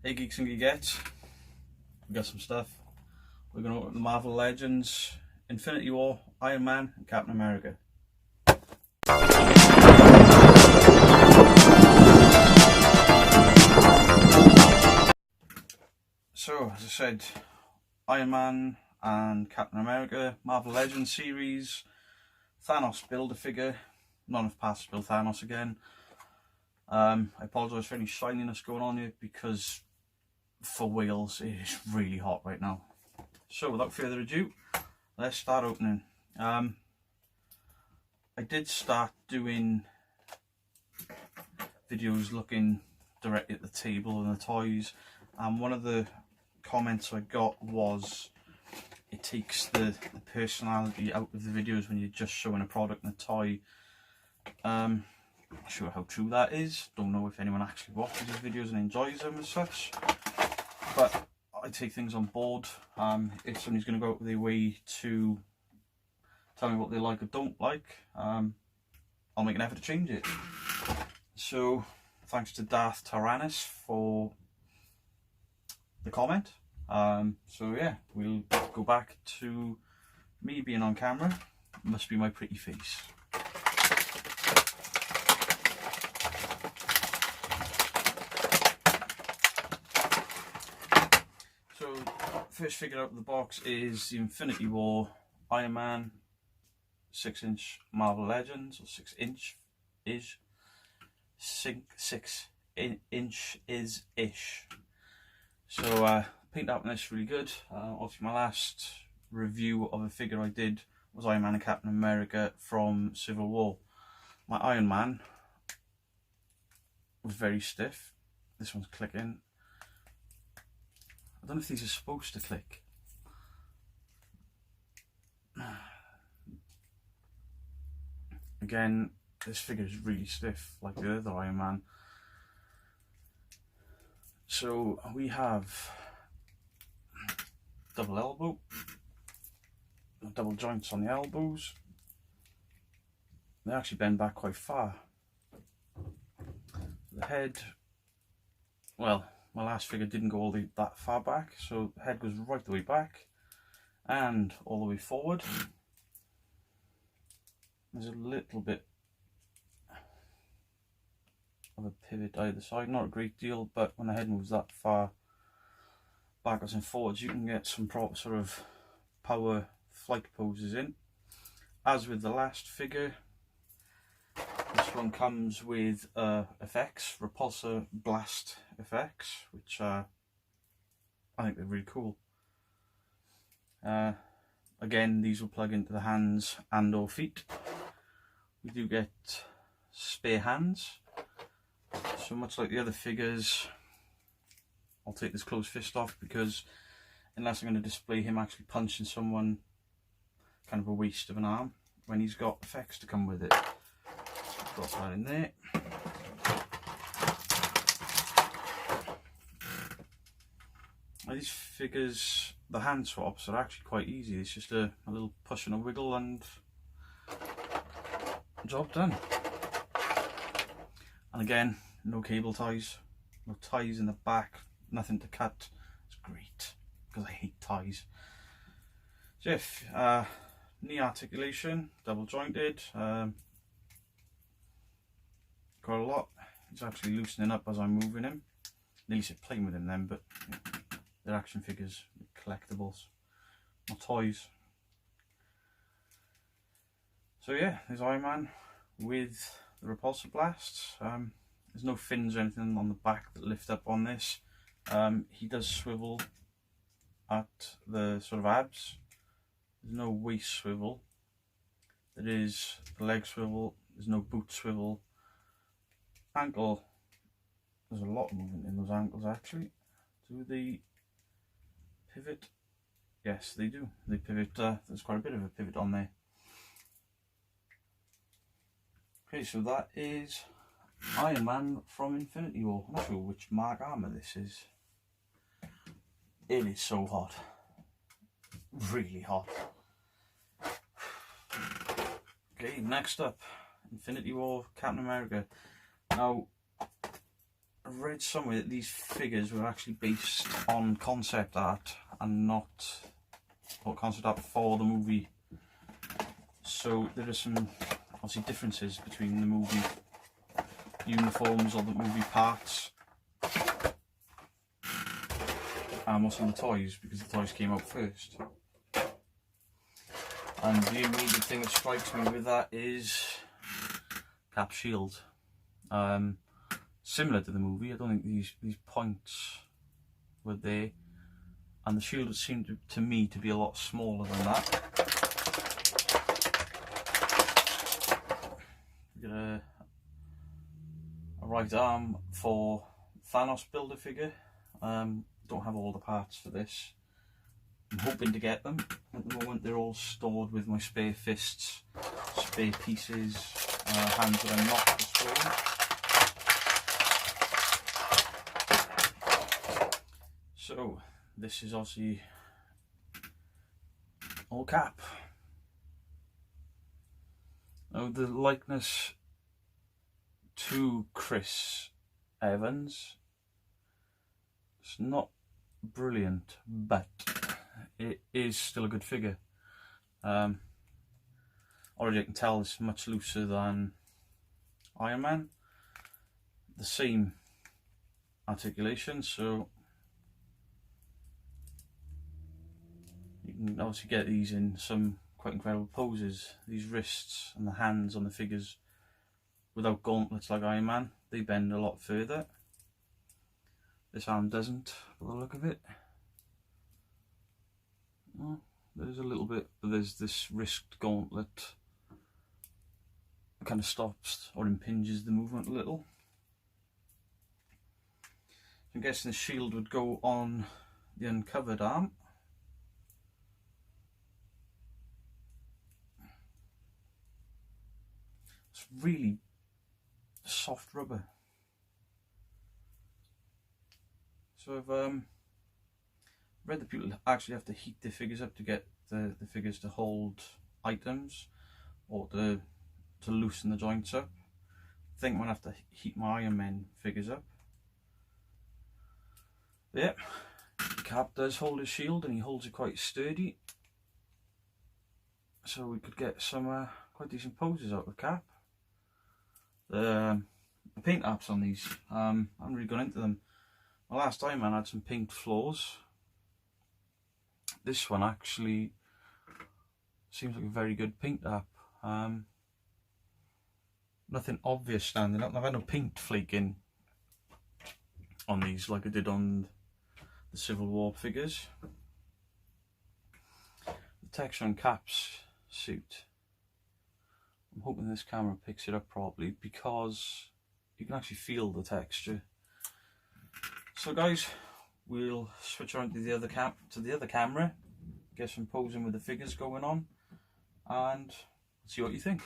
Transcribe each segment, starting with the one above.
Hey geeks and geekettes, we got some stuff. We're going to open the Marvel Legends Infinity War, Iron Man and Captain America. So as I said, Iron Man and Captain America, Marvel Legends series, Thanos Build-A-Figure, not enough parts to build Thanos again. I apologise for any shininess going on here because for Wales it is really hot right now. So without further ado, let's start opening. I did start doing videos looking directly at the table and the toys, and one of the comments I got was it takes the personality out of the videos when you're just showing a product and a toy. Not sure how true that is, don't know if anyone actually watches these videos and enjoys them as such, but I take things on board. If somebody's going to go out of their way to tell me what they like or don't like, I'll make an effort to change it. So thanks to Darth Tyrannus for the comment. So yeah, we'll go back to me being on camera. Must be my pretty face. So first figure out of the box is the Infinity War Iron Man 6-inch Marvel Legends, or 6-inch is 6-inch is ish. So paint up on this really good. Obviously my last review of a figure I did was Iron Man and Captain America from Civil War. My Iron Man was very stiff. This one's clicking. I don't know if these are supposed to click. Again, this figure is really stiff like the other Iron Man. So we have double elbow, double joints on the elbows. They actually bend back quite far. The head, well, my last figure didn't go all that far back, so the head goes right the way back and all the way forward. There's a little bit of a pivot either side, not a great deal, but when the head moves that far backwards and forwards, you can get some proper sort of power flight poses in. As with the last figure, this one comes with effects, repulsor blast effects, which I think they're really cool. Again, these will plug into the hands and or feet. We do get spare hands, so much like the other figures, I'll take this closed fist off because unless I'm going to display him actually punching someone, kind of a waste of an arm when he's got effects to come with it. Drop that in there. Now these figures, the hand swaps are actually quite easy. It's just a little push and a wiggle and job done. And again, no cable ties, no ties in the back, nothing to cut. It's great because I hate ties. So if knee articulation, double jointed, got a lot. It's actually loosening up as I'm moving him. At least I'm playing with him then, but you know, they're action figures, collectibles, not toys. So yeah, there's Iron Man with the repulsor blasts. There's no fins or anything on the back that lift up on this. He does swivel at the sort of abs. There's no waist swivel. There is the leg swivel. There's no boot swivel. Ankle. There's a lot of movement in those ankles actually. Do they pivot? Yes, they do. They pivot. There's quite a bit of a pivot on there. Okay, so that is Iron Man from Infinity War. I'm not sure which mark armour this is. It is so hot. Really hot. Okay, next up, Infinity War Captain America. Now, I've read somewhere that these figures were actually based on concept art and not concept art for the movie. So there are some obviously differences between the movie uniforms or the movie parts and what's in the toys, because the toys came out first. And the immediate thing that strikes me with that is Cap's shield. Similar to the movie, I don't think these points were there, and the shield seemed to me to be a lot smaller than that. We got a right arm for Thanos builder figure. Don't have all the parts for this. I'm hoping to get them. At the moment they're all stored with my spare fists, spare pieces, hands that I'm not destroying. So this is obviously all Cap. Now the likeness to Chris Evans, it's not brilliant, but it is still a good figure. Already I can tell it's much looser than Iron Man. The same articulation, so you can obviously get these in some quite incredible poses. These wrists and the hands on the figures without gauntlets like Iron Man, they bend a lot further. This arm doesn't, by the look of it. Well, there's a little bit, but there's this wrist gauntlet that kind of stops or impinges the movement a little. I'm guessing the shield would go on the uncovered arm. It's really soft rubber. So I've read that people actually have to heat their figures up to get the figures to hold items, or to loosen the joints up. I think I'm going to have to heat my Iron Man figures up. But yeah, Cap does hold his shield and he holds it quite sturdy. So we could get some quite decent poses out of Cap. The paint apps on these, I haven't really gone into them. My last Iron Man had some pink floors. This one actually seems like a very good paint app. Nothing obvious standing out. I've had no paint flaking on these like I did on the Civil War figures. The texture on Cap's suit, I'm hoping this camera picks it up properly, because you can actually feel the texture. So guys, we'll switch around to the other camera, get some posing with the figures going on, and see what you think.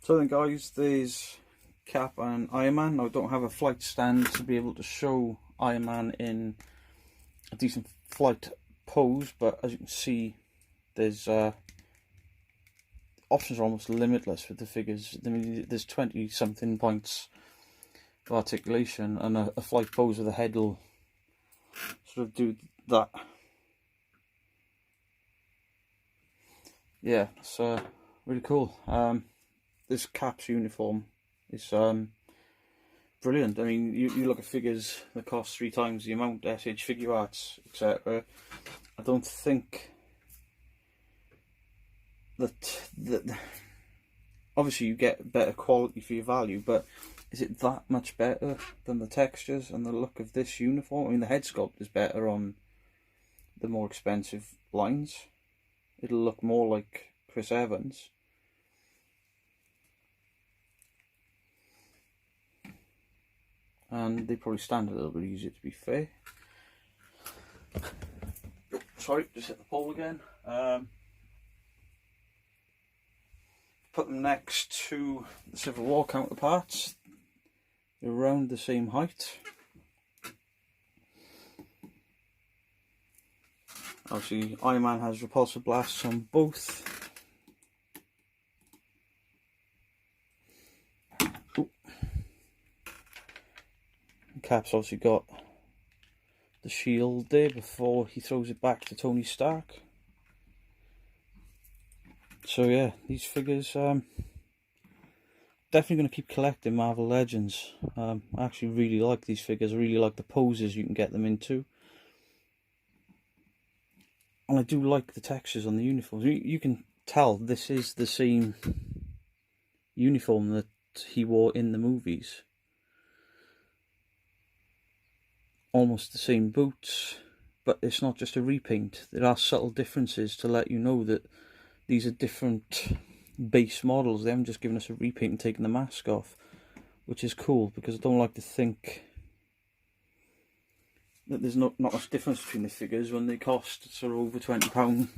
So then guys, there's Cap and Iron Man. Now I don't have a flight stand to be able to show Iron Man in a decent flight pose, but as you can see, there's options are almost limitless with the figures. I mean, there's 20 something points of articulation, and a flight pose with the head will sort of do that. Yeah, it's really cool. This Cap's uniform is brilliant. I mean, you look at figures that cost 3 times the amount, SH Figure Arts, etc. I don't think that obviously you get better quality for your value, but is it that much better than the textures and the look of this uniform? I mean, the head sculpt is better on the more expensive lines. It'll look more like Chris Evans. And they probably stand a little bit easier, to be fair. Sorry, just hit the pole again. Put them next to the Civil War counterparts. They're around the same height. Obviously, Iron Man has repulsor blasts on both. Ooh. cap's obviously got the shield there before he throws it back to Tony Stark. So yeah, these figures, definitely going to keep collecting Marvel Legends. I actually really like these figures. I really like the poses you can get them into. And I do like the textures on the uniforms. You can tell this is the same uniform that he wore in the movies. Almost the same boots, but it's not just a repaint. There are subtle differences to let you know that these are different base models. They haven't just given us a repaint and taken the mask off, which is cool, because I don't like to think that there's not much difference between the figures when they cost sort of over £20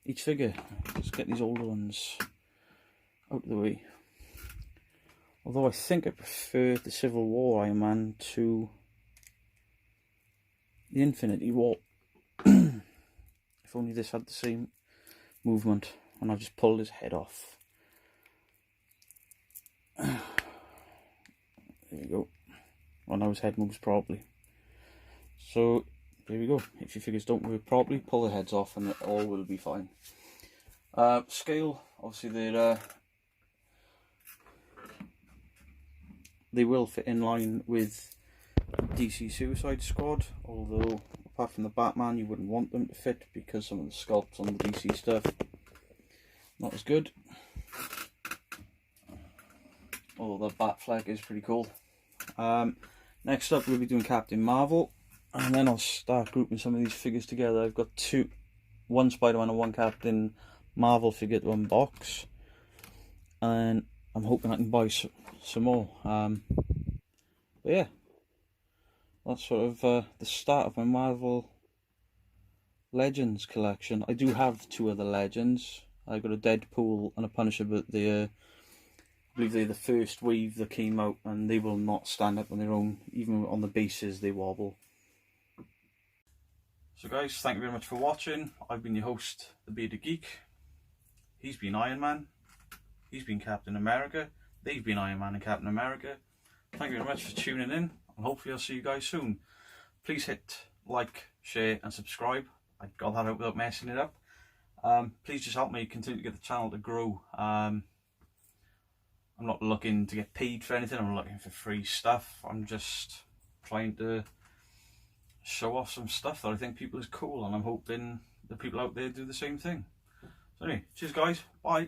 each figure. Let's get these older ones out of the way. Although I think I prefer the Civil War Iron Man to the Infinity War. If only this had the same movement, and I just pulled his head off. There you go. Well, now his head moves properly. So there we go. If your figures don't move properly, pull the heads off and it all will be fine. Scale, obviously they will fit in line with DC Suicide Squad, although apart from the Batman you wouldn't want them to fit because some of the sculpts on the DC stuff not as good. Although the bat flag is pretty cool. Next up we'll be doing Captain Marvel, and then I'll start grouping some of these figures together. I've got one Spider-Man and one Captain Marvel figure to unbox, and I'm hoping I can buy some more. But yeah, that's sort of the start of my Marvel Legends collection. I do have two other Legends. I got a Deadpool and a Punisher, but I believe they're the first wave that came out, and they will not stand up on their own. Even on the bases, they wobble. So guys, thank you very much for watching. I've been your host, the Bearded Geek. He's been Iron Man. He's been Captain America. They've been Iron Man and Captain America. Thank you very much for tuning in, and hopefully I'll see you guys soon. Please hit like, share and subscribe. I got that out without messing it up. Please just help me continue to get the channel to grow. I'm not looking to get paid for anything. I'm looking for free stuff. I'm just trying to show off some stuff that I think people is cool, and I'm hoping the people out there do the same thing. So anyway, cheers guys, bye.